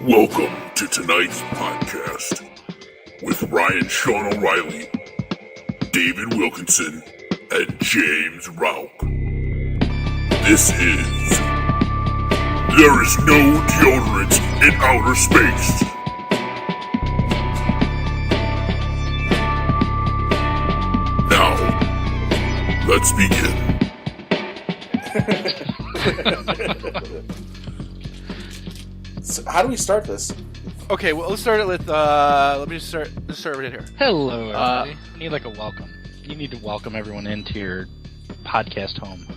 Welcome to tonight's podcast with Ryan Sean O'Reilly, David Wilkinson, and James Rauch. This is There is No Deodorant in Outer Space. Now, let's begin. So how do we start this? Okay, well, let's start it with, let's start right here. Hello, everybody. You need like a welcome. You need to welcome everyone into your podcast home.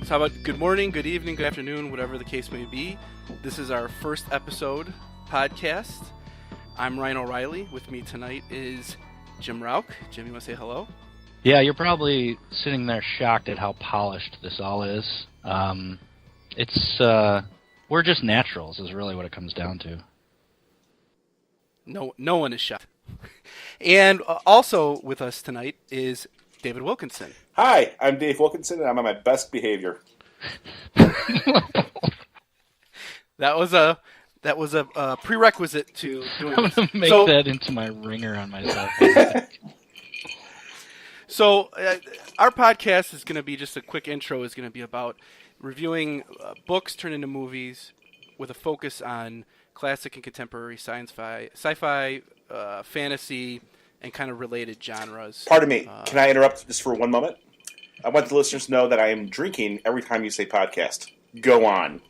So how about good morning, good evening, good afternoon, whatever the case may be. This is our first episode podcast. I'm Ryan O'Reilly. With me tonight is Jim Rauch. Jim, you want to say hello? Yeah, you're probably sitting there shocked at how polished this all is. We're just naturals is really what it comes down to. No one is shocked. And also with us tonight is David Wilkinson. Hi, I'm Dave Wilkinson, and I'm on my best behavior. That was a prerequisite to doing I'm this. going to make that into my ringer on myself. So our podcast is going to be just a quick intro. Is going to be about reviewing books turned into movies with a focus on classic and contemporary sci-fi, fantasy, and kind of related genres. Pardon me, can I interrupt just for one moment? I want the listeners to know that I am drinking every time you say podcast. Go on.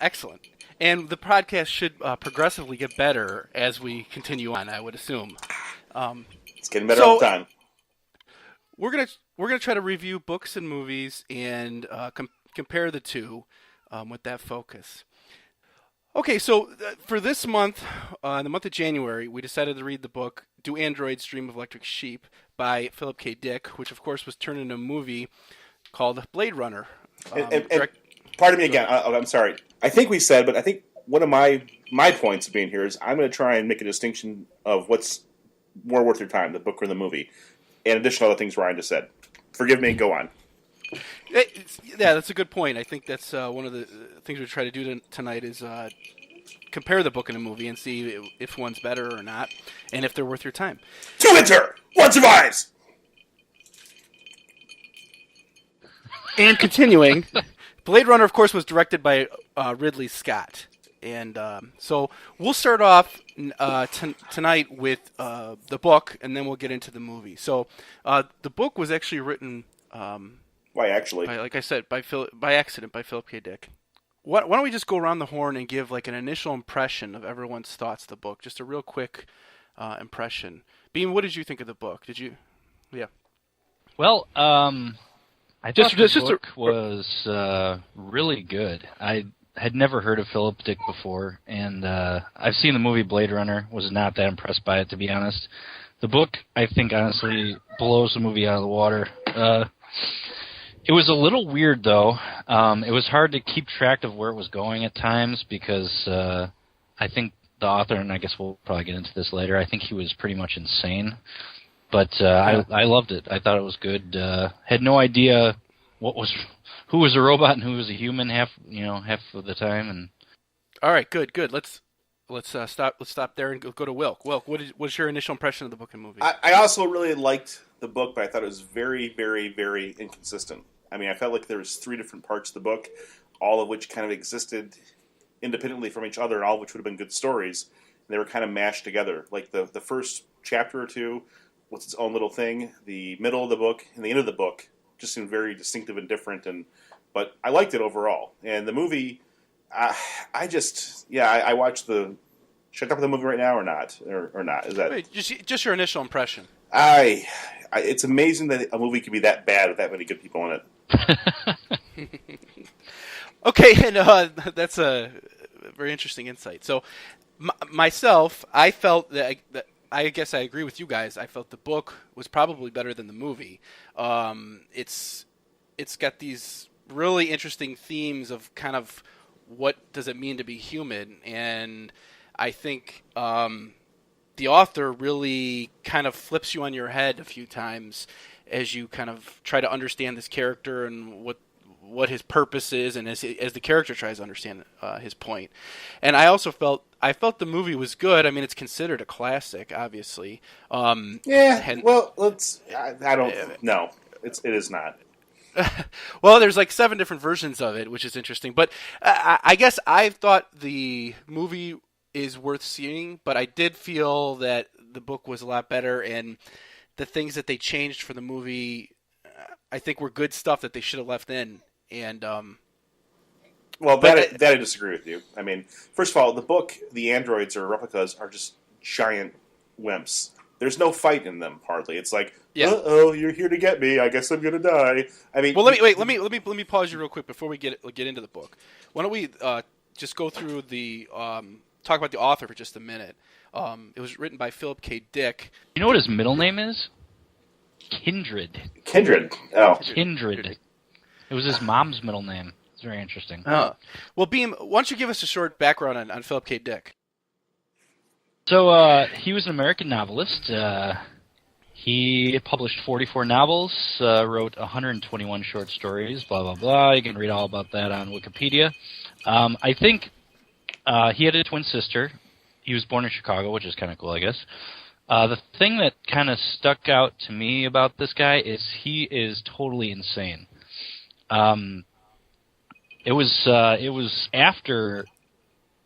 Excellent. And the podcast should progressively get better as we continue on, I would assume. It's getting better all the time. We're gonna try to review books and movies and compare the two with that focus. Okay, so for this month, the month of January, we decided to read the book "Do Androids Dream of Electric Sheep" by Philip K. Dick, which of course was turned into a movie called Bladerunner. And pardon me again. I'm sorry. I think we said, but I think one of my points of being here is I'm going to try and make a distinction of what's more worth your time, the book or the movie, in addition to other things Ryan just said. Forgive me, go on. Yeah, that's a good point. I think that's one of the things we try to do tonight is compare the book and the movie and see if one's better or not, and if they're worth your time. To enter! One survives! And continuing, Blade Runner, of course, was directed by Ridley Scott. And so we'll start off tonight with the book, and then we'll get into the movie. So the book was actually written... Why, actually? Like I said, by accident, by Philip K. Dick. Why don't we just go around the horn and give like an initial impression of everyone's thoughts of the book? Just a real quick impression. Beam, what did you think of the book? Did you... Yeah. Well, I thought the book was really good. I had never heard of Philip Dick before, and I've seen the movie Blade Runner, was not that impressed by it, to be honest. The book, I think, honestly, blows the movie out of the water. It was a little weird, though. It was hard to keep track of where it was going at times, because I think the author, and I guess we'll probably get into this later, I think he was pretty much insane. But I loved it. I thought it was good. Had no idea who was a robot and who was a human half of the time. And all right, good. Let's stop there and go to Wilk. Wilk, what's your initial impression of the book and movie? I also really liked the book, but I thought it was very, very, very inconsistent. I mean, I felt like there was 3 different parts of the book, all of which kind of existed independently from each other, and all of which would have been good stories. And they were kind of mashed together. Like the first chapter or two was its own little thing. The middle of the book and the end of the book just seemed very distinctive and different. But I liked it overall. And the movie, I watched the... Should I talk about the movie right now or not? Or not? Is that... Wait, just your initial impression. It's amazing that a movie could be that bad with that many good people in it. Okay, and that's a very interesting insight. So, myself, I felt that I guess I agree with you guys. I felt the book was probably better than the movie. It's got these really interesting themes of kind of what does it mean to be human, and I think the author really kind of flips you on your head a few times as you kind of try to understand this character and what his purpose is, and as the character tries to understand his point. And I also felt the movie was good. I mean, it's considered a classic, obviously. Well, I don't know. It is not. Well, there's like 7 different versions of it, which is interesting. But I guess I thought the movie is worth seeing, but I did feel that the book was a lot better, and the things that they changed for the movie, I think, were good stuff that they should have left in. And well, that I disagree with you. I mean, first of all, the book, the androids or replicas are just giant wimps. There's no fight in them hardly. It's like, you're here to get me. I guess I'm gonna die. I mean, well, let me pause you real quick before we get into the book. Why don't we just go through the talk about the author for just a minute? It was written by Philip K. Dick. You know what his middle name is? Kindred. Kindred. Oh, Kindred. It was his mom's middle name. It's very interesting. Oh. Well, Beam, why don't you give us a short background on Philip K. Dick? So he was an American novelist. He published 44 novels, wrote 121 short stories, blah, blah, blah. You can read all about that on Wikipedia. I think he had a twin sister. He was born in Chicago, which is kind of cool, I guess. The thing that kind of stuck out to me about this guy is he is totally insane. It was after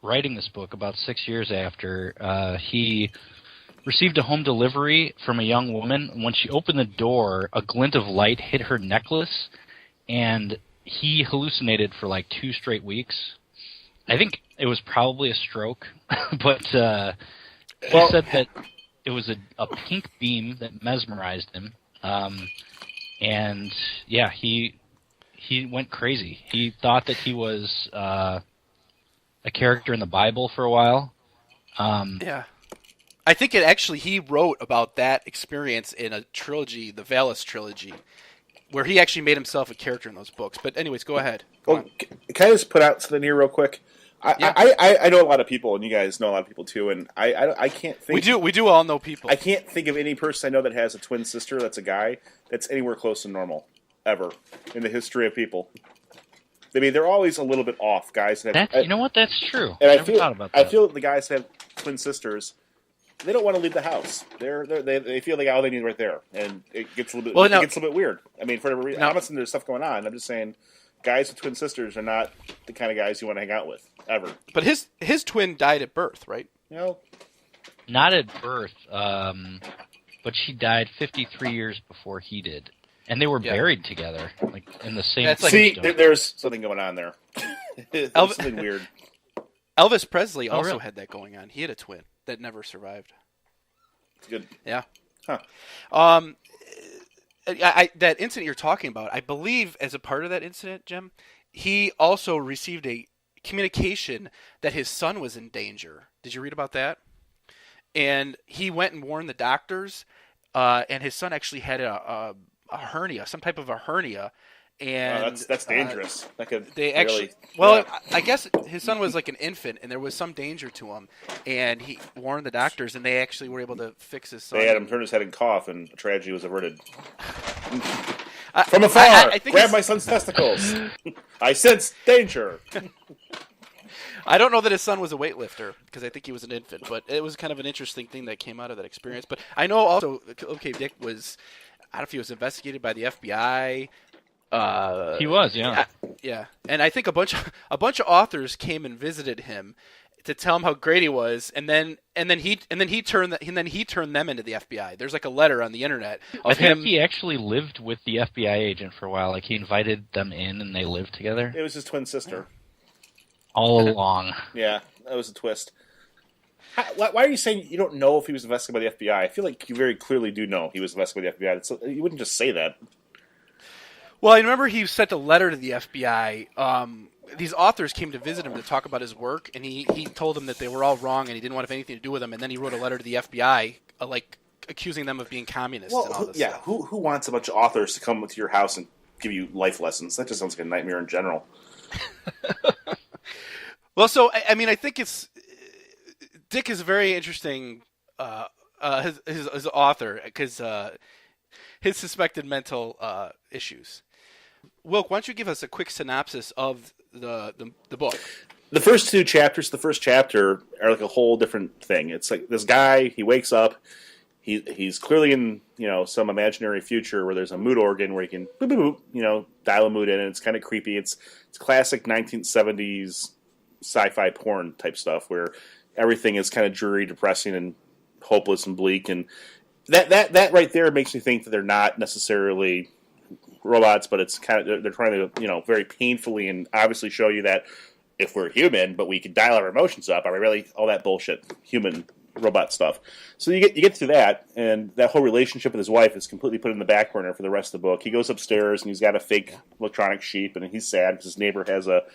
writing this book, about 6 years after, he received a home delivery from a young woman. When she opened the door, a glint of light hit her necklace, and he hallucinated for like 2 straight weeks. I think it was probably a stroke, but he said that it was a pink beam that mesmerized him. And yeah, he went crazy. He thought that he was a character in the Bible for a while. Yeah. I think he wrote about that experience in a trilogy, the Valis trilogy, where he actually made himself a character in those books. But anyways, go ahead. Can I just put out something here real quick? I know a lot of people, and you guys know a lot of people too, and I can't think... We do all know people. I can't think of any person I know that has a twin sister that's a guy that's anywhere close to normal, ever, in the history of people. I mean, they're always a little bit off, guys. You know what? That's true. And I never thought about that. I feel that the guys that have twin sisters, they don't want to leave the house. They feel like all they need right there, and it gets a little bit weird. I mean, for whatever reason, I'm not saying there's stuff going on. I'm just saying, guys with twin sisters are not the kind of guys you want to hang out with ever. But his twin died at birth, right? You know, not at birth, but she died 53 years before he did, and they were buried together, like in the same. There's something going on there. There's something weird. Elvis Presley also really? had that going on. He had a twin that never survived. Good. Yeah. Huh. That incident you're talking about, I believe as a part of that incident, Jim, he also received a communication that his son was in danger. Did you read about that? And he went and warned the doctors, and his son actually had a hernia, some type of a hernia. And that's dangerous. That could I guess his son was like an infant, and there was some danger to him, and he warned the doctors, and they actually were able to fix his son. They had him turn his head and cough, and a tragedy was averted. From afar, grab my son's testicles. I sense danger. I don't know that his son was a weightlifter, because I think he was an infant, but it was kind of an interesting thing that came out of that experience. But I know also, okay, Dick was, I don't know if he was investigated by the FBI. He was, yeah. Yeah, and I think a bunch of authors came and visited him to tell him how great he was, and then he turned them into the FBI. There's like a letter on the internet of I think him. he actually lived with the FBI agent for a while. Like he invited them in, and they lived together. It was his twin sister. All along. Yeah, that was a twist. Why are you saying you don't know if he was investigated by the FBI? I feel like you very clearly do know he was investigated by the FBI. You wouldn't just say that. Well, I remember he sent a letter to the FBI. These authors came to visit him to talk about his work, and he told them that they were all wrong and he didn't want to have anything to do with them. And then he wrote a letter to the FBI, accusing them of being communists and all this stuff. Who wants a bunch of authors to come to your house and give you life lessons? That just sounds like a nightmare in general. Well, so I mean, I think Dick is a very interesting his author because his suspected mental issues. Wilk, why don't you give us a quick synopsis of the book? The first two chapters, the first chapter, are like a whole different thing. It's like this guy, he wakes up, he's clearly in, some imaginary future where there's a mood organ where he can boop, boop, boop, dial a mood in, and it's kind of creepy. It's classic 1970s sci-fi porn type stuff where everything is kind of dreary, depressing, and hopeless and bleak. And that right there makes me think that they're not necessarily robots, but it's kind of, they're trying to, very painfully and obviously show you that if we're human, but we can dial our emotions up, are we really all that bullshit human robot stuff? So you get through that, and that whole relationship with his wife is completely put in the back burner for the rest of the book. He goes upstairs and he's got a fake electronic sheep, and he's sad because his neighbor has a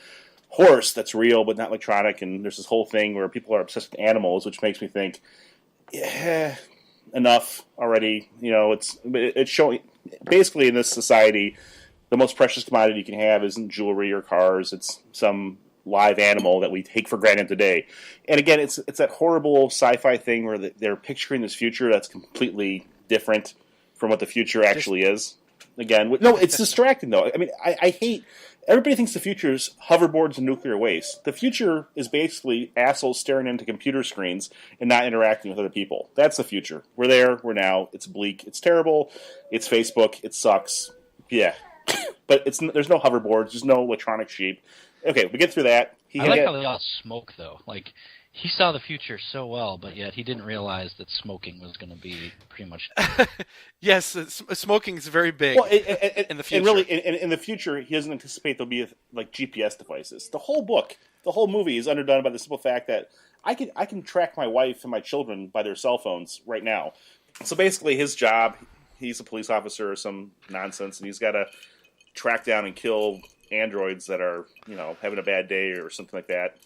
horse that's real but not electronic, and there's this whole thing where people are obsessed with animals, which makes me think, yeah, enough already. It's showing basically in this society the most precious commodity you can have isn't jewelry or cars. It's some live animal that we take for granted today. And again, it's that horrible sci-fi thing where they're picturing this future that's completely different from what the future actually is. Again, no, it's distracting though. I mean, I hate. Everybody thinks the future is hoverboards and nuclear waste. The future is basically assholes staring into computer screens and not interacting with other people. That's the future. We're there. We're now. It's bleak. It's terrible. It's Facebook. It sucks. Yeah. But there's no hoverboards. There's no electronic sheep. Okay, we get through that. I like how they all smoke, though. Like, he saw the future so well, but yet he didn't realize that smoking was going to be pretty much... Yes, smoking is very big in the future. And really, in the future, he doesn't anticipate there'll be like GPS devices. The whole book, the whole movie is underdone by the simple fact that I can track my wife and my children by their cell phones right now. So basically, his job, he's a police officer or some nonsense, and he's got to track down and kill androids that are, having a bad day or something like that.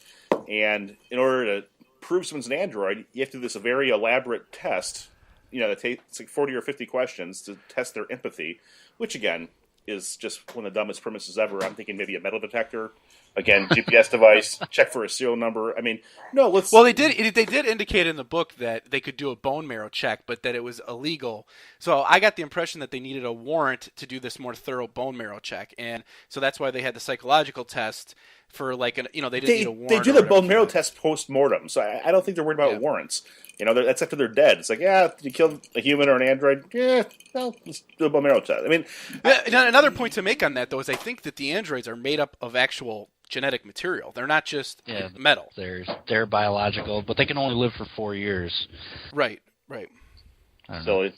And in order to prove someone's an android, you have to do this very elaborate test, that takes like 40 or 50 questions to test their empathy, which again is just one of the dumbest premises ever. I'm thinking maybe a metal detector, again, GPS device, check for a serial number. I mean, no, let's... Well, they did indicate in the book that they could do a bone marrow check, but that it was illegal. So I got the impression that they needed a warrant to do this more thorough bone marrow check, and so that's why they had the psychological test for they didn't need a warrant. They do the bone marrow test post-mortem, so I don't think they're worried about warrants. That's after they're dead. It's like, yeah, did you kill a human or an android? Yeah, well, let's do a bone marrow test. I mean... Another point to make on that, though, is I think that the androids are made up of actual genetic material. They're not just metal. They're biological, but they can only live for 4 years. Right. I don't Silly. know.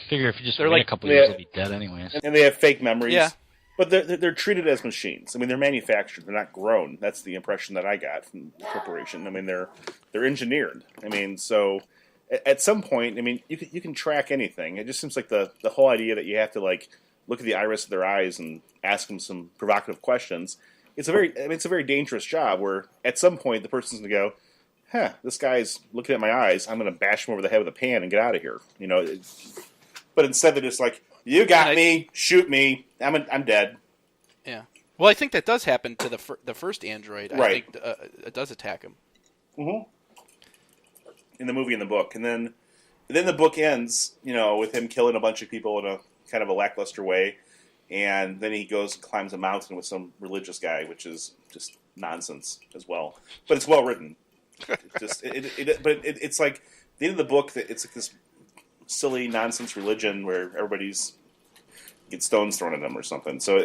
Figure if you just wait a couple years, they'll be dead anyways. And they have fake memories. Yeah. But they're treated as machines. I mean, they're manufactured. They're not grown. That's the impression that I got from the corporation. I mean, they're engineered. I mean, so at some point, I mean, you can track anything. It just seems like the whole idea that you have to like look at the iris of their eyes and ask them some provocative questions. It's a very dangerous job. Where at some point the person's gonna go, this guy's looking at my eyes. I'm gonna bash him over the head with a pan and get out of here. But instead they're just like, you got me, shoot me. I'm dead. Yeah. Well, I think that does happen to the first android. Right. I think it does attack him. Mm-hmm. In the movie and the book, and then the book ends, with him killing a bunch of people in a kind of a lackluster way, and then he goes and climbs a mountain with some religious guy, which is just nonsense as well. But it's well written. It's like the end of the book that it's like this silly nonsense religion where everybody's get stones thrown at them or something. So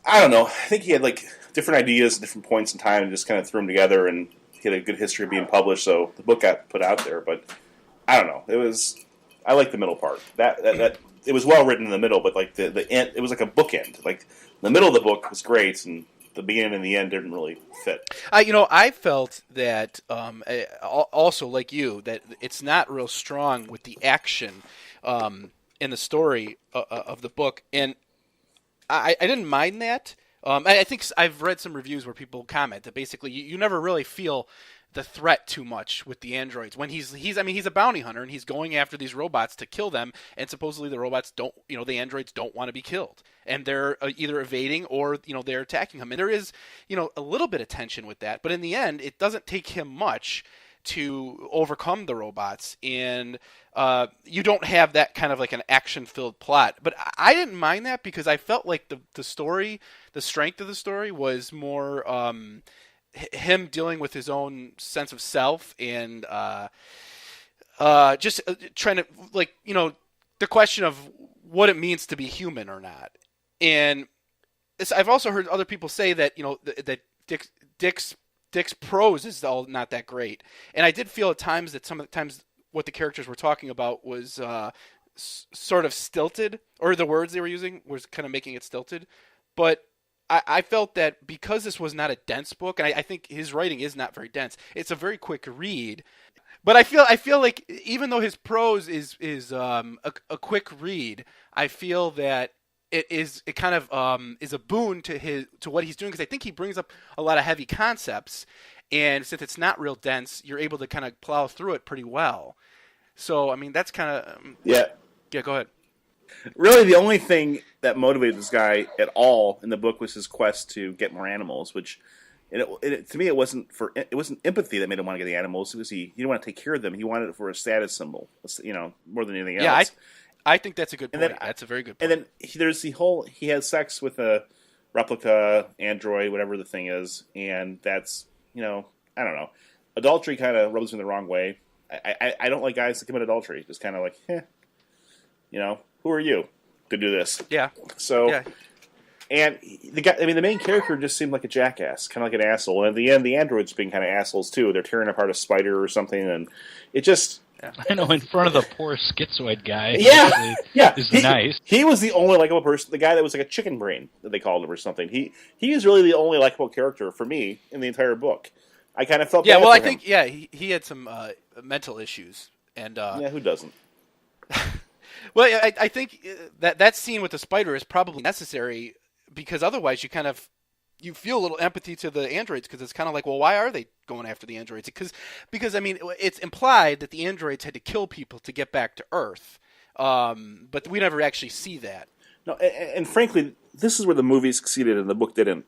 I don't know. I think he had like different ideas at different points in time and just kind of threw them together, and he had a good history of being published, so the book got put out there. But I don't know. I like the middle part. That it was well written in the middle, but like the end, it was like a bookend. Like the middle of the book was great, and the beginning and the end didn't really fit. I felt that also like you that it's not real strong with the action in the story of the book, and I didn't mind that. I think I've read some reviews where people comment that basically you never really feel the threat too much with the androids when he's a bounty hunter and he's going after these robots to kill them, and supposedly the robots the androids don't want to be killed, and they're either evading or they're attacking him, and there is a little bit of tension with that, but in the end it doesn't take him much to overcome the robots, and you don't have that kind of like an action-filled plot. But I didn't mind that because I felt like the story, the strength of the story was more him dealing with his own sense of self and just trying to, like, the question of what it means to be human or not. And I've also heard other people say that that Dick's prose is all not that great, and I did feel at times that some of the times what the characters were talking about was sort of stilted, or the words they were using was kind of making it stilted. But I felt that because this was not a dense book, and I think his writing is not very dense, it's a very quick read. But I feel like even though his prose is a quick read, I feel that it kind of is a boon to what he's doing, because I think he brings up a lot of heavy concepts, and since it's not real dense, you're able to kind of plow through it pretty well. So I mean, that's kind of yeah. Go ahead. Really, the only thing that motivated this guy at all in the book was his quest to get more animals, which. To me, it wasn't empathy that made him want to get the animals. It was he didn't want to take care of them. He wanted it for a status symbol, more than anything else. Yeah, I think that's a good point. That's a very good point. And then there's he has sex with a replica android, whatever the thing is, and that's I don't know. Adultery kind of rubs me the wrong way. I don't like guys that commit adultery. Just kind of like, who are you to do this? Yeah. So. Yeah. And the main character just seemed like a jackass, kind of like an asshole. And at the end, the androids being kind of assholes too. They're tearing apart a spider or something, and it just. I know, in front of the poor schizoid guy. Yeah. Is nice. He was the only likable person. The guy that was like a chicken brain that they called him or something. He is really the only likable character for me in the entire book. I kind of felt. Yeah. bad Well, for I him. think he had some mental issues, and who doesn't? Well, I think that scene with the spider is probably necessary. Because otherwise, you feel a little empathy to the androids, because it's kind of like, well, why are they going after the androids? Because I mean, it's implied that the androids had to kill people to get back to Earth, but we never actually see that. No, and frankly, this is where the movie succeeded and the book didn't.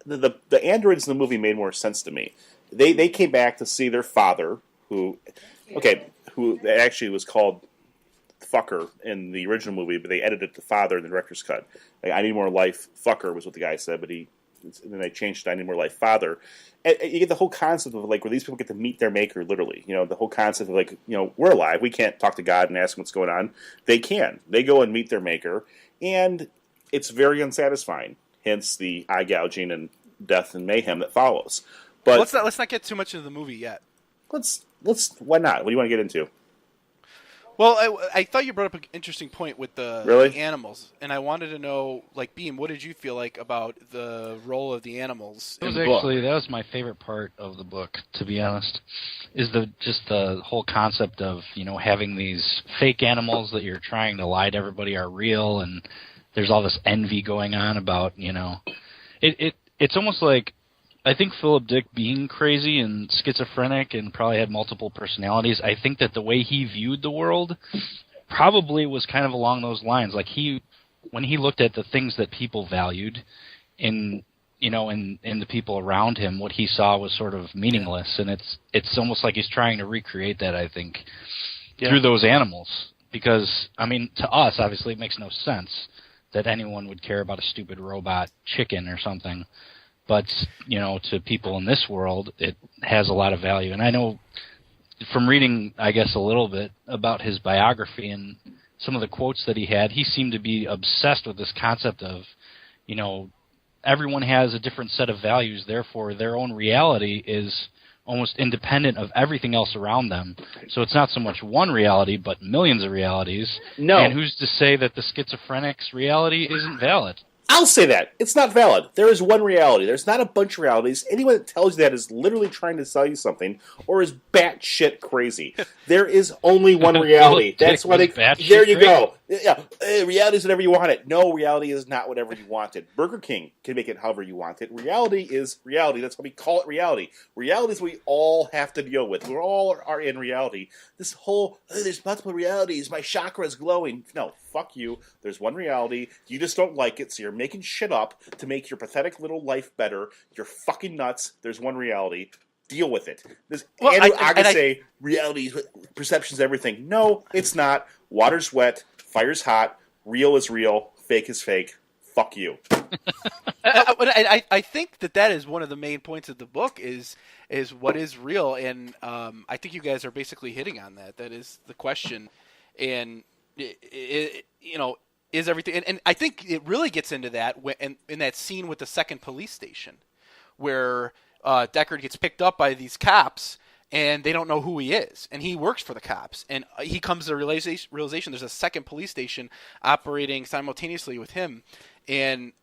The androids in the movie made more sense to me. They came back to see their father, who actually was called Fucker in the original movie, but they edited the father in the director's cut. Like, I need more life. Fucker was what the guy said, but then they changed it. I need more life. Father, and you get the whole concept of like where these people get to meet their maker. Literally, the whole concept of like, we're alive. We can't talk to God and ask him what's going on. They can. They go and meet their maker, and it's very unsatisfying. Hence the eye gouging and death and mayhem that follows. But let's not get too much into the movie yet. Let's. Why not? What do you want to get into? Well, I thought you brought up an interesting point with the animals, and I wanted to know, like, Beam, what did you feel like about the role of the animals in the book? That was my favorite part of the book, to be honest, is just the whole concept of, having these fake animals that you're trying to lie to everybody are real, and there's all this envy going on about, it's almost like, I think Philip Dick being crazy and schizophrenic and probably had multiple personalities, I think that the way he viewed the world probably was kind of along those lines. Like when he looked at the things that people valued in the people around him, what he saw was sort of meaningless, and it's almost like he's trying to recreate that, I think, through those animals. Because, I mean, to us, obviously, it makes no sense that anyone would care about a stupid robot chicken or something. But, to people in this world, it has a lot of value. And I know from reading, I guess, a little bit about his biography and some of the quotes that he had, he seemed to be obsessed with this concept of, everyone has a different set of values, therefore their own reality is almost independent of everything else around them. So it's not so much one reality, but millions of realities. No. And who's to say that the schizophrenic's reality isn't valid? I'll say that. It's not valid. There is one reality. There's not a bunch of realities. Anyone that tells you that is literally trying to sell you something or is batshit crazy. There is only one reality. That's why there you go. Yeah, reality is whatever you want it. No, reality is not whatever you want it. Burger King can make it however you want it. Reality is reality. That's why we call it reality. Reality is what we all have to deal with. We all are in reality. This whole, there's multiple realities. My chakra is glowing. No, fuck you. There's one reality. You just don't like it, so you're making shit up to make your pathetic little life better. You're fucking nuts. There's one reality. deal with it. This Well, Andrew I Agassi, reality, perception's everything. No, it's not. Water's wet, fire's hot, real is real, fake is fake. Fuck you. I think that is one of the main points of the book is what is real, and I think you guys are basically hitting on that. That is the question, and is everything? And I think it really gets into that in that scene with the second police station, where Deckard gets picked up by these cops. And they don't know who he is. And he works for the cops. And he comes to the realization there's a second police station operating simultaneously with him. And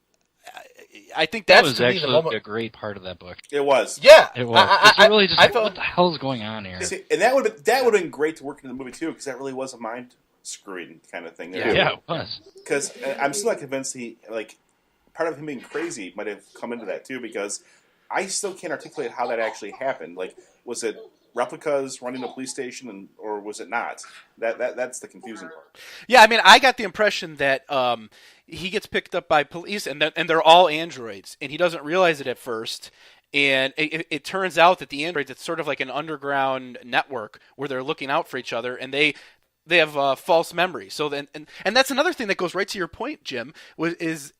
I think that was actually a great part of that book. It was. Yeah. It was. I really just, what the hell is going on here? See, and that would have been great to work in the movie, too, because that really was a mind-screwing kind of thing. Yeah, it was. Because I'm still not convinced part of him being crazy might have come into that, too, because I still can't articulate how that actually happened. Like, was it replicas running a police station, or was it not? That's the confusing part. Yeah, I mean, I got the impression that he gets picked up by police, and they're all androids, and he doesn't realize it at first. And it turns out that the androids, it's sort of like an underground network where they're looking out for each other, and they have false memory. So then, and that's another thing that goes right to your point, Jim. Is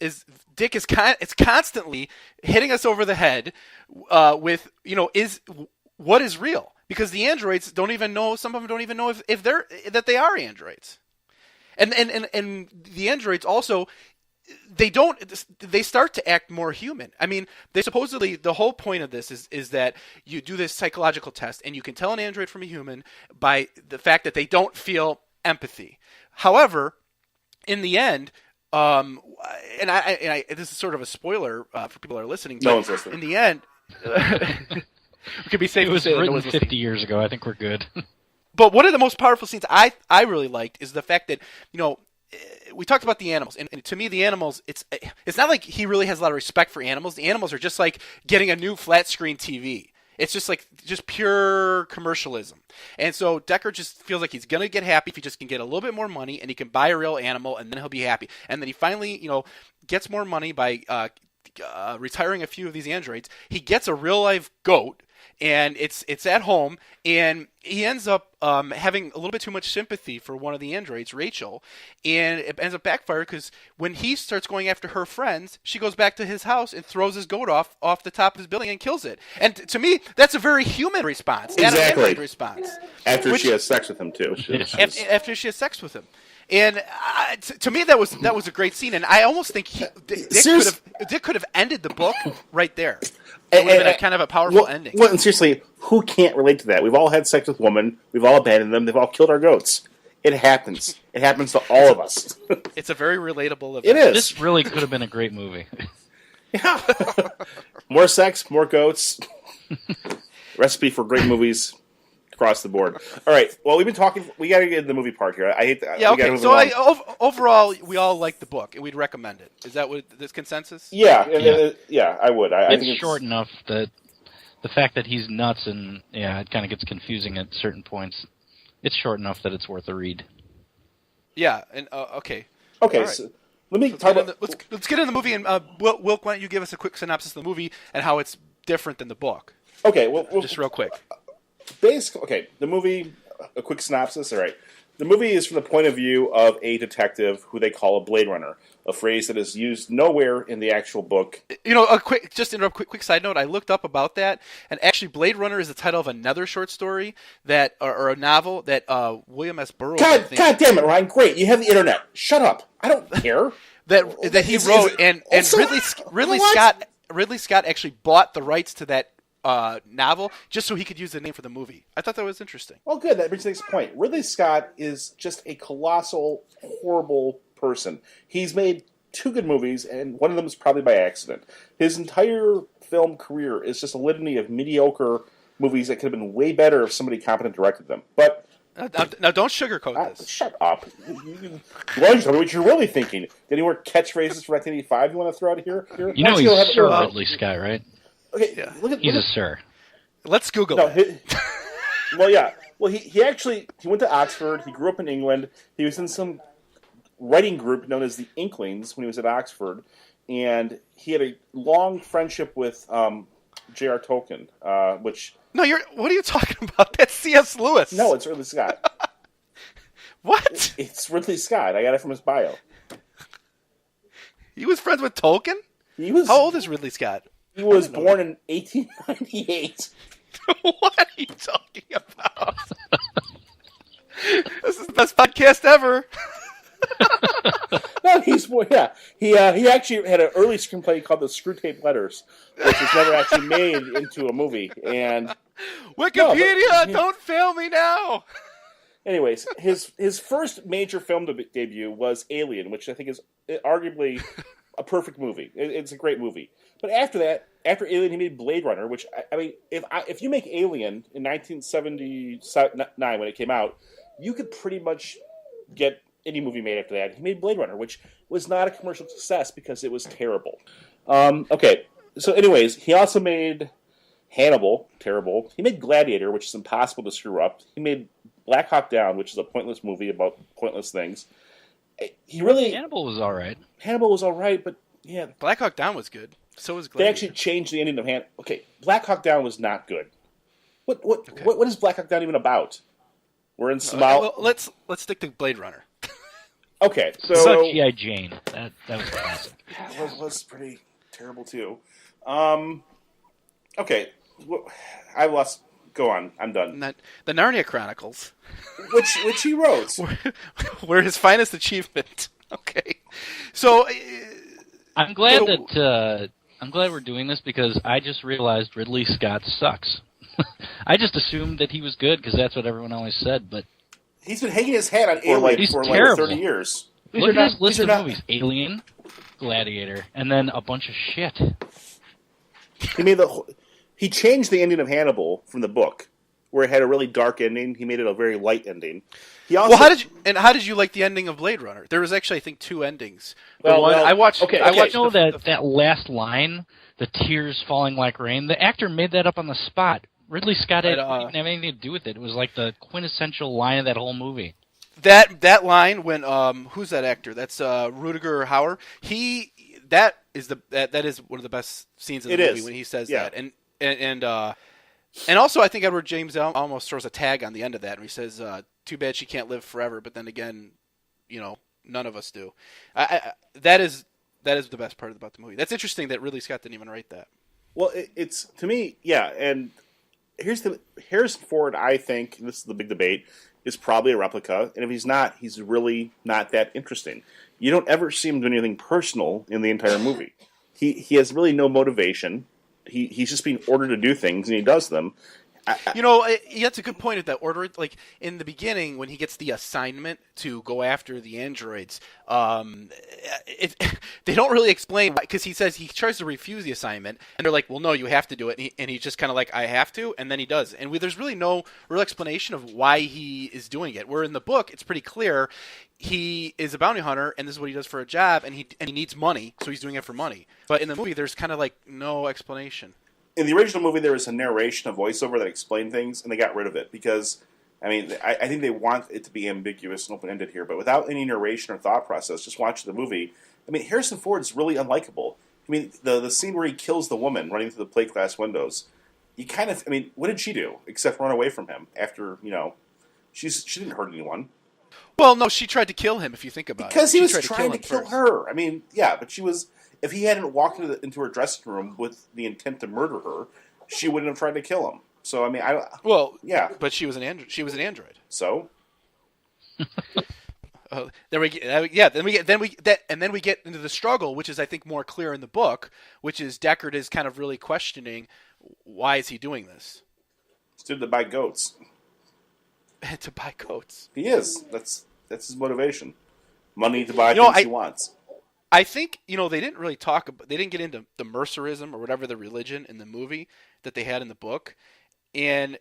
Dick is constantly hitting us over the head with what is real. Because the androids don't even know. Some of them don't even know if they are androids, and the androids also they start to act more human. I mean, they supposedly the whole point of this is that you do this psychological test and you can tell an android from a human by the fact that they don't feel empathy. However, in the end, and I this is sort of a spoiler for people that are listening. No one's listening. In the end. We could be safe it was to say written that 50 years ago. I think we're good. But one of the most powerful scenes I really liked is the fact that we talked about the animals, and to me the animals it's not like he really has a lot of respect for animals. The animals are just like getting a new flat screen TV. It's just pure commercialism. And so Deckard just feels like he's going to get happy if he just can get a little bit more money and he can buy a real animal and then he'll be happy. And then he finally gets more money by retiring a few of these androids. He gets a real life goat. And it's at home, and he ends up having a little bit too much sympathy for one of the androids, Rachel, and it ends up backfiring because when he starts going after her friends, she goes back to his house and throws his goat off the top of his building and kills it. And to me, that's a very human response, not an android response. After she has sex with him too. After she has sex with him. And to me, that was a great scene, and I almost think Dick could have ended the book right there. It would have been kind of a powerful ending. Well, and seriously, who can't relate to that? We've all had sex with women. We've all abandoned them. They've all killed our goats. It happens. It happens to all of us. It's a very relatable event. It is. This really could have been a great movie. Yeah. More sex, more goats. Recipe for great movies across the board. All right. Well, we've been talking. We got to get into the movie part here. I hate that. Yeah. Okay. So overall, we all like the book, and we'd recommend it. Is that what this consensus? Yeah. I would. I think it's short enough that the fact that he's nuts and it kind of gets confusing at certain points. It's short enough that it's worth a read. Yeah. And okay. Okay. Right. So let me talk about. Let's get into the movie, and Wilk, why don't you give us a quick synopsis of the movie and how it's different than the book? Okay. Well, just real quick. Basically, the movie, a quick synopsis, all right. The movie is from the point of view of a detective who they call a Bladerunner, a phrase that is used nowhere in the actual book. Quick side note, I looked up about that, and actually Blade Runner is the title of another short story or a novel that William S. Burroughs... God damn it, Ryan, great, you have the internet. Shut up. I don't care. that he wrote, and Ridley Scott actually bought the rights to that novel just so he could use the name for the movie. I thought that was interesting. Well, good. That brings the next point. Ridley Scott is just a colossal, horrible person. He's made 2 good movies, and one of them is probably by accident. His entire film career is just a litany of mediocre movies that could have been way better if somebody competent directed them. But now don't sugarcoat this. Shut up. Why don't you tell me what you're really thinking? Any more catchphrases from 1985 you want to throw out here? He's Sir Ridley Scott, right? Okay, yeah. He's a sir. Let's Google it. Well, yeah. Well, he went to Oxford. He grew up in England. He was in some writing group known as the Inklings when he was at Oxford, and he had a long friendship with J.R. Tolkien, which... No, what are you talking about? That's C.S. Lewis. No, it's Ridley Scott. What? It's Ridley Scott. I got it from his bio. He was friends with Tolkien? How old is Ridley Scott? He was born in 1898. What are you talking about? This is the best podcast ever. No, He actually had an early screenplay called The Screwtape Letters, which was never actually made into a movie. And Wikipedia, don't fail me now. Anyways, his first major film debut was Alien, which I think is arguably a perfect movie. It's a great movie. But after that, after Alien, he made Blade Runner, which I mean, if you make Alien in 1979 when it came out, you could pretty much get any movie made after that. He made Blade Runner, which was not a commercial success because it was terrible. Okay, so anyways, he also made Hannibal, terrible. He made Gladiator, which is impossible to screw up. He made Black Hawk Down, which is a pointless movie about pointless things. Hannibal was all right. Hannibal was all right, but yeah, Black Hawk Down was good. So was Gladiator. They actually changed the ending of Hannibal. Okay, Black Hawk Down was not good. What is Black Hawk Down even about? We're in Somalia. Well, let's stick to Blade Runner. Okay, so what about G.I. Jane? That was classic. That was pretty terrible too. Okay, I lost. Go on, I'm done. The Narnia Chronicles, which he wrote, were his finest achievement. Okay, so I'm glad we're doing this because I just realized Ridley Scott sucks. I just assumed that he was good because that's what everyone always said, but he's been hanging his hat on Alien for like 30 years. Look at his list of movies: Alien, Gladiator, and then a bunch of shit. He changed the ending of Hannibal from the book, where it had a really dark ending. He made it a very light ending. He also, how did you like the ending of Blade Runner? There was actually, I think, 2 endings. I watched that last line, the tears falling like rain. The actor made that up on the spot. Ridley Scott didn't have anything to do with it. It was like the quintessential line of that whole movie. That line when who's that actor? That's Rudiger Hauer. That is one of the best scenes in the movie when he says that. And also I think Edward James almost throws a tag on the end of that and he says, "Too bad she can't live forever." But then again, none of us do. That is the best part about the movie. That's interesting that Ridley Scott didn't even write that. Well, it's to me, yeah. And Harrison Ford, I think, and this is the big debate, is probably a replica. And if he's not, he's really not that interesting. You don't ever see him do anything personal in the entire movie. He has really no motivation. He's just being ordered to do things, and he does them. That's a good point at that order. Like, in the beginning, when he gets the assignment to go after the androids, they don't really explain why, because he says he tries to refuse the assignment, and they're like, well, no, you have to do it, and he's just kind of like, I have to, and then he does. And there's really no real explanation of why he is doing it, where in the book, it's pretty clear he is a bounty hunter, and this is what he does for a job, and he needs money, so he's doing it for money. But in the movie, there's kind of like no explanation. In the original movie, there was a narration, a voiceover that explained things, and they got rid of it because, I think they want it to be ambiguous and open-ended here, but without any narration or thought process, just watching the movie, Harrison Ford's really unlikable. The scene where he kills the woman running through the plate glass windows, what did she do except run away from him after, she didn't hurt anyone. Well, no, she tried to kill him, if you think about it. Because he was trying to kill her. But she was... If he hadn't walked into her dressing room with the intent to murder her, she wouldn't have tried to kill him. So yeah. But she was an android. So then we get into the struggle, which is I think more clear in the book, which is Deckard is kind of really questioning why is he doing this? He's doing it to buy goats. To buy goats. He is. That's his motivation. Money to buy things he wants. I think, they didn't really they didn't get into the Mercerism or whatever the religion in the movie that they had in the book. And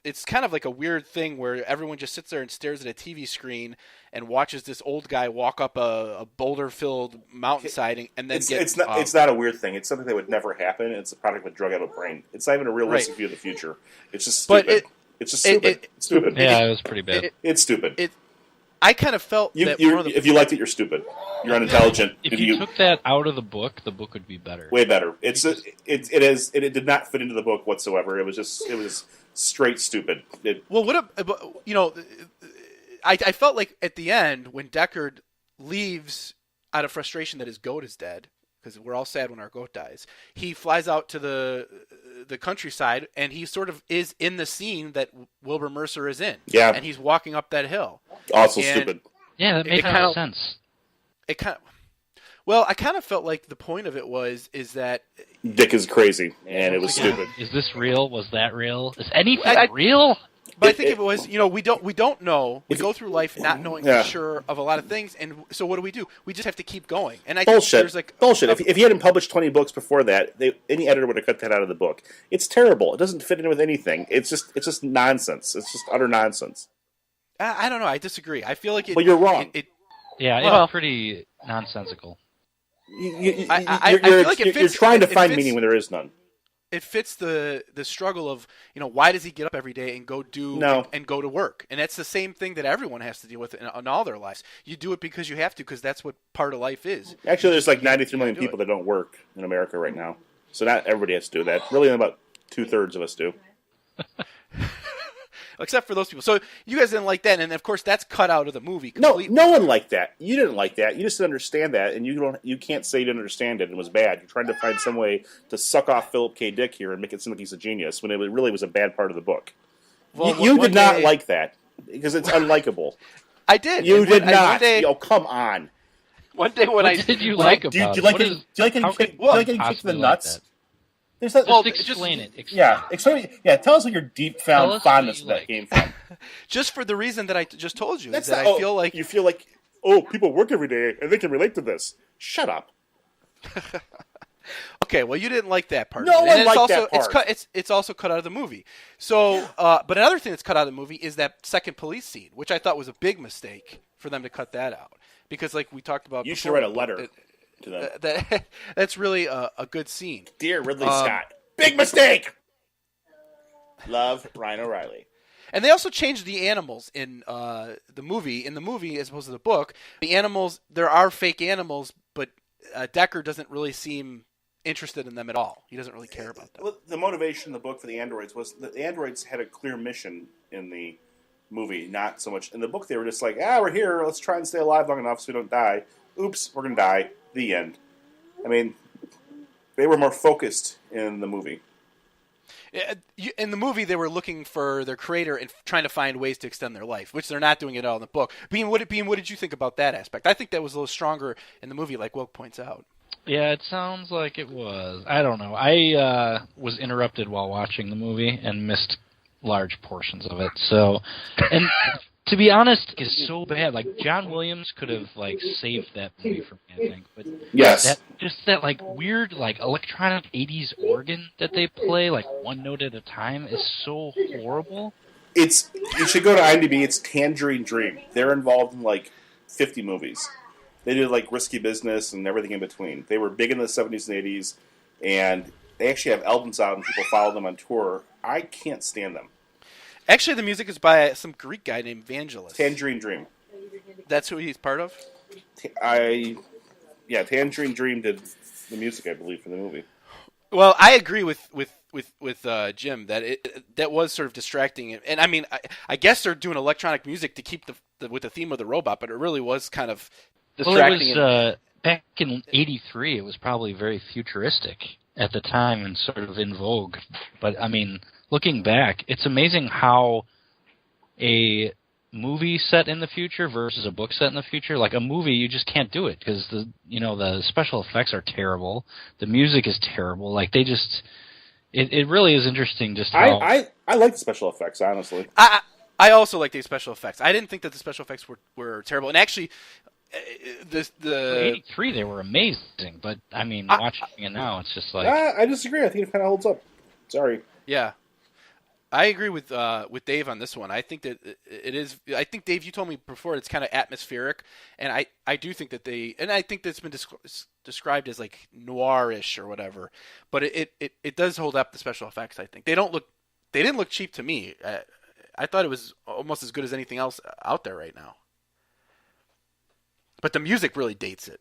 it's kind of like a weird thing where everyone just sits there and stares at a TV screen and watches this old guy walk up a boulder-filled mountainside and then it's not a weird thing. It's something that would never happen. It's a product of a drug out of a brain. It's not even a realistic view of the future. It's just stupid. It's just stupid. It's stupid. Yeah, it was pretty bad. It's stupid. I kind of felt that if you liked it, you're stupid. You're unintelligent. If you took that out of the book would be better. Way better. It did not fit into the book whatsoever. It was straight stupid. I felt like at the end when Deckard leaves out of frustration that his goat is dead, because we're all sad when our goat dies, he flies out to the countryside, and he sort of is in the scene that Wilbur Mercer is in. Yeah. And he's walking up that hill. Also stupid. Yeah, that made no sense. I kind of felt like the point of it is that Dick is crazy, and it was stupid. Is this real? Was that real? Is anything real? But I think if it was, we don't know. We go through life not knowing for sure of a lot of things, and so what do? We just have to keep going. And I think there's bullshit. If you hadn't published 20 books before that, any editor would have cut that out of the book. It's terrible. It doesn't fit in with anything. It's just nonsense. It's just utter nonsense. I don't know. I disagree. I feel like Well, you're wrong. It's pretty nonsensical. You're trying to find meaning when there is none. It fits the struggle of, why does he get up every day and go go to work? And that's the same thing that everyone has to deal with in all their lives. You do it because you have to, because that's what part of life is. Actually, there's like 93 million people that don't work in America right now. So not everybody has to do that. Really, about 2/3 of us do. Except for those people. So you guys didn't like that, and of course that's cut out of the movie completely. No one liked that. You didn't like that. You just didn't understand that, and you can't say you didn't understand it and it was bad. You're trying to find some way to suck off Philip K. Dick here and make it seem like he's a genius when it really was a bad part of the book. Well, you did not like that because it's unlikable. I did. You did not. Come on. One day when what did you like about it? Do you like any kick to the nuts? Explain it. Tell us what your deep found fondness of that came from. Just for the reason that I just told you. I feel like you feel like people work every day and they can relate to this. Shut up. Okay, well, you didn't like that part. No one liked that part. It's also cut out of the movie. So, but another thing that's cut out of the movie is that second police scene, which I thought was a big mistake for them to cut that out, because like we talked about, you should write a letter. To them. That's really a good scene. Dear Ridley Scott, big mistake. Love, Ryan O'Reilly. And they also changed the animals in the movie. In the movie, as opposed to the book, the animals, there are fake animals, but Deckard doesn't really seem interested in them at all. He doesn't really care about them. Well, the motivation in the book for the androids was that the androids had a clear mission in the movie, not so much in the book. They were just like, we're here, let's try and stay alive long enough so we don't die. Oops, we're going to die. The end. I mean, they were more focused in the movie. In the movie, they were looking for their creator and trying to find ways to extend their life, which they're not doing at all in the book. Bean, what did you think about that aspect? I think that was a little stronger in the movie, like Wilk points out. Yeah, it sounds like it was. I don't know. I was interrupted while watching the movie and missed large portions of it. So, and to be honest, it's so bad. Like John Williams could have saved that movie for me, I think. But yes, that weird electronic '80s organ that they play one note at a time is so horrible. You should go to IMDb. It's Tangerine Dream. They're involved in 50 movies. They did Risky Business and everything in between. They were big in the 70s and 80s, and they actually have albums out and people follow them on tour. I can't stand them. Actually, the music is by some Greek guy named Vangelis. Tangerine Dream. That's who he's part of? Tangerine Dream did the music, I believe, for the movie. Well, I agree with Jim that that was sort of distracting. And I mean, I guess they're doing electronic music to keep with the theme of the robot, but it really was kind of distracting. Well, it was, back in '83, it was probably very futuristic at the time and sort of in vogue. But, I mean, looking back, it's amazing how a movie set in the future versus a book set in the future, a movie, you just can't do it because the special effects are terrible. The music is terrible. It really is interesting just how... I like the special effects, honestly. I also like the special effects. I didn't think that the special effects were terrible. And actually... In '83 they were amazing, but I mean, watching it now, it's just I disagree. I think it kind of holds up. Sorry. Yeah, I agree with Dave on this one. I think that it is. I think Dave, you told me before it's kind of atmospheric, and I do think that I think that's been described as noirish or whatever. But it does hold up the special effects. I think they didn't look cheap to me. I thought it was almost as good as anything else out there right now. but the music really dates it.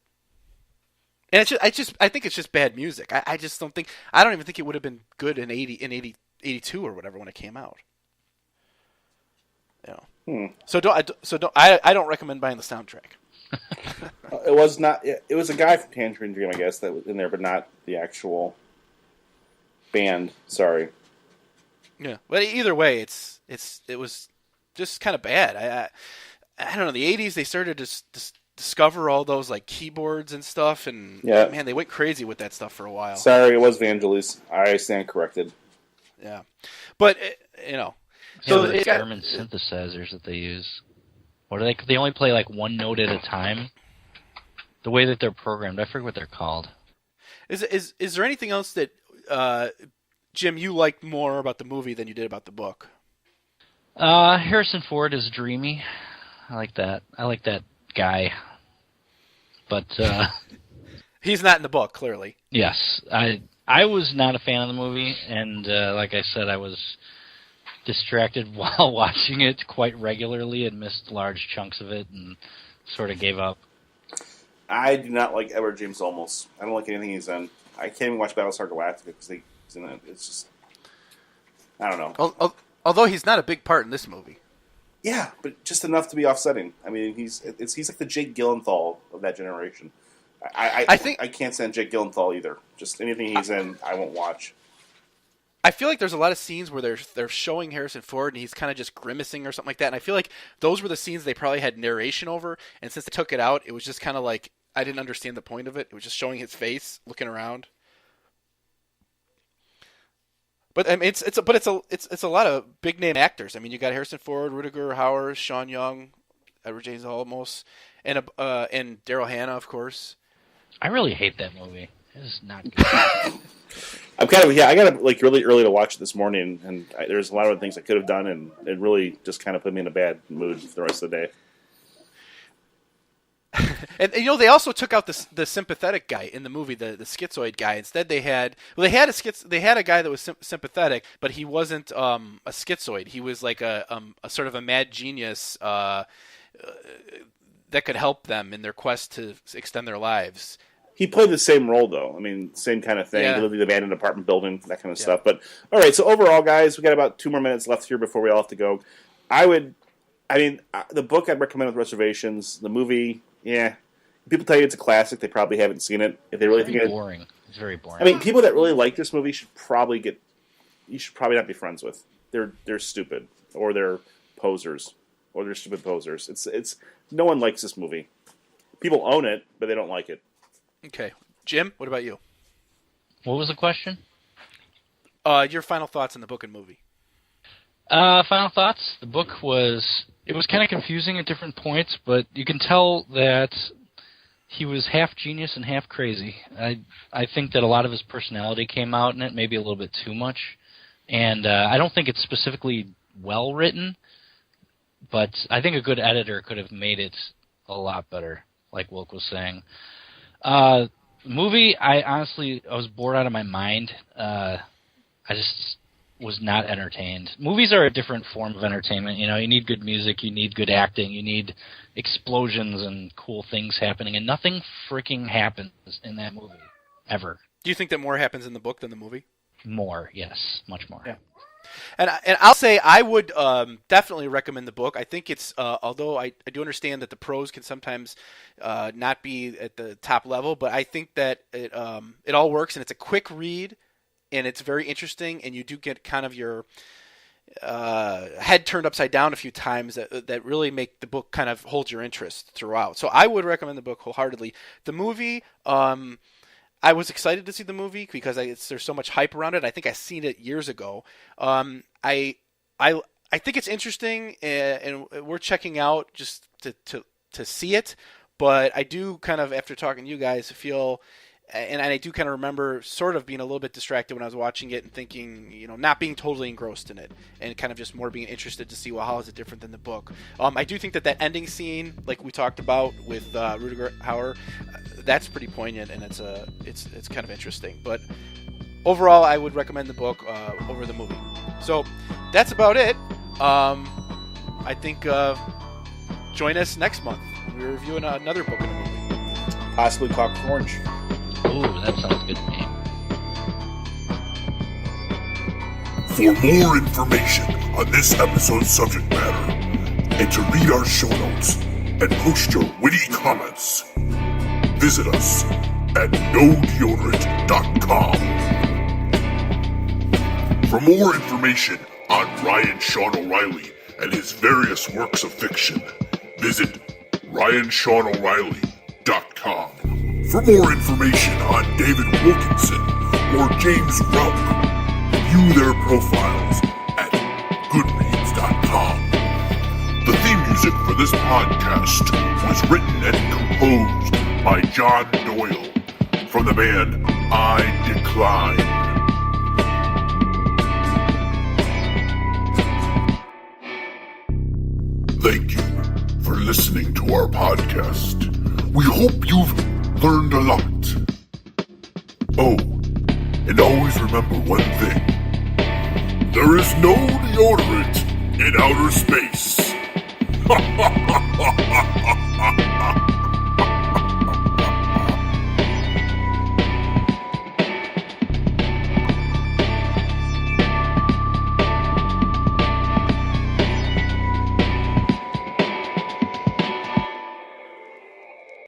And I think it's just bad music. I just don't think, I don't even think it would have been good in 82 or whatever when it came out. You know. So I don't recommend buying the soundtrack. It was not. It was a guy from Tangerine Dream, I guess, that was in there, but not the actual band. Sorry. Yeah, but either way, it was just kind of bad. I don't know. The '80s, they started to discover all those like keyboards and stuff, and man, they went crazy with that stuff for a while. Sorry, it was Vangelis. I stand corrected. Yeah, but you know, so the German synthesizers that they use. What are they? They only play like one note at a time. The way that they're programmed, I forget what they're called. Is there anything else that Jim, you liked more about the movie than you did about the book? Harrison Ford is dreamy. I like that. I like that guy. But he's not in the book, clearly. Yes, I was not a fan of the movie, and like I said, I was distracted while watching it quite regularly and missed large chunks of it and sort of gave up. I do not like Edward James Olmos. I don't like anything he's in. I can't even watch Battlestar Galactica because he's in it. It's just, I don't know. Although he's not a big part in this movie. Yeah, but just enough to be offsetting. I mean, he's like the Jake Gyllenhaal of that generation. I think I can't stand Jake Gyllenhaal either. Just anything he's in, I won't watch. I feel like there's a lot of scenes where they're showing Harrison Ford and he's kind of just grimacing or something like that. And I feel like those were the scenes they probably had narration over. And since they took it out, it was just kind of like I didn't understand the point of it. It was just showing his face, looking around. But I mean, it's a lot of big name actors. I mean, you got Harrison Ford, Rutger Hauer, Sean Young, Edward James Olmos, and Daryl Hannah, of course. I really hate that movie. It is not good. I got up like really early to watch it this morning, and there's a lot of things I could have done, and it really just kind of put me in a bad mood for the rest of the day. And you know, they also took out the sympathetic guy in the movie, the schizoid guy. Instead, they had a guy that was sympathetic, but he wasn't a schizoid. He was like a sort of a mad genius that could help them in their quest to extend their lives. He played the same role, though. I mean, same kind of thing. Yeah. He lived in the abandoned apartment building, that kind of stuff. But, all right, so overall, guys, we got about 2 more minutes left here before we all have to go. The book I'd recommend with reservations. The movie, yeah. People tell you it's a classic. They probably haven't seen it. If they really think it's boring. It's very boring. I mean, people that really like this movie should probably not be friends with. They're stupid, or they're posers, or they're stupid posers. It's no one likes this movie. People own it, but they don't like it. Okay, Jim, what about you? What was the question? Your final thoughts on the book and movie. Final thoughts. The book was kind of confusing at different points, but you can tell that he was half genius and half crazy. I think that a lot of his personality came out in it, maybe a little bit too much, and I don't think it's specifically well written, but I think a good editor could have made it a lot better, like Wilk was saying. Movie, I was bored out of my mind. I just was not entertained. Movies are a different form of entertainment. You know, you need good music, you need good acting, you need explosions and cool things happening, and nothing freaking happens in that movie, ever. Do you think that more happens in the book than the movie? More, yes. Much more. Yeah. And I'll say I would definitely recommend the book. I think it's, although I do understand that the prose can sometimes not be at the top level, but I think that it all works, and it's a quick read, and it's very interesting, and you do get kind of your head turned upside down a few times that really make the book kind of hold your interest throughout. So I would recommend the book wholeheartedly. The movie, I was excited to see the movie because there's so much hype around it. I think I seen it years ago. I think it's interesting and we're checking out just to see it. But I do kind of, after talking to you guys, feel, and I do kind of remember sort of being a little bit distracted when I was watching it and thinking, you know, not being totally engrossed in it and kind of just more being interested to see, well, how is it different than the book? I do think that ending scene, like we talked about with Rutger Hauer, that's pretty poignant, and it's kind of interesting. But overall, I would recommend the book over the movie. So that's about it. I think join us next month. We're reviewing another book in a movie. Possibly Clockwork Orange. Ooh, that sounds good to me. For more information on this episode's subject matter, and to read our show notes and post your witty comments, visit us at nodeodorant.com. For more information on Ryan Sean O'Reilly and his various works of fiction, visit RyanSeanO'Reilly.com. For more information on David Wilkinson or James Rauch, view their profiles at Goodreads.com. The theme music for this podcast was written and composed by John Doyle from the band I Decline. Thank you for listening to our podcast. We hope you've learned a lot. Oh, and always remember one thing. There is no deodorant in outer space.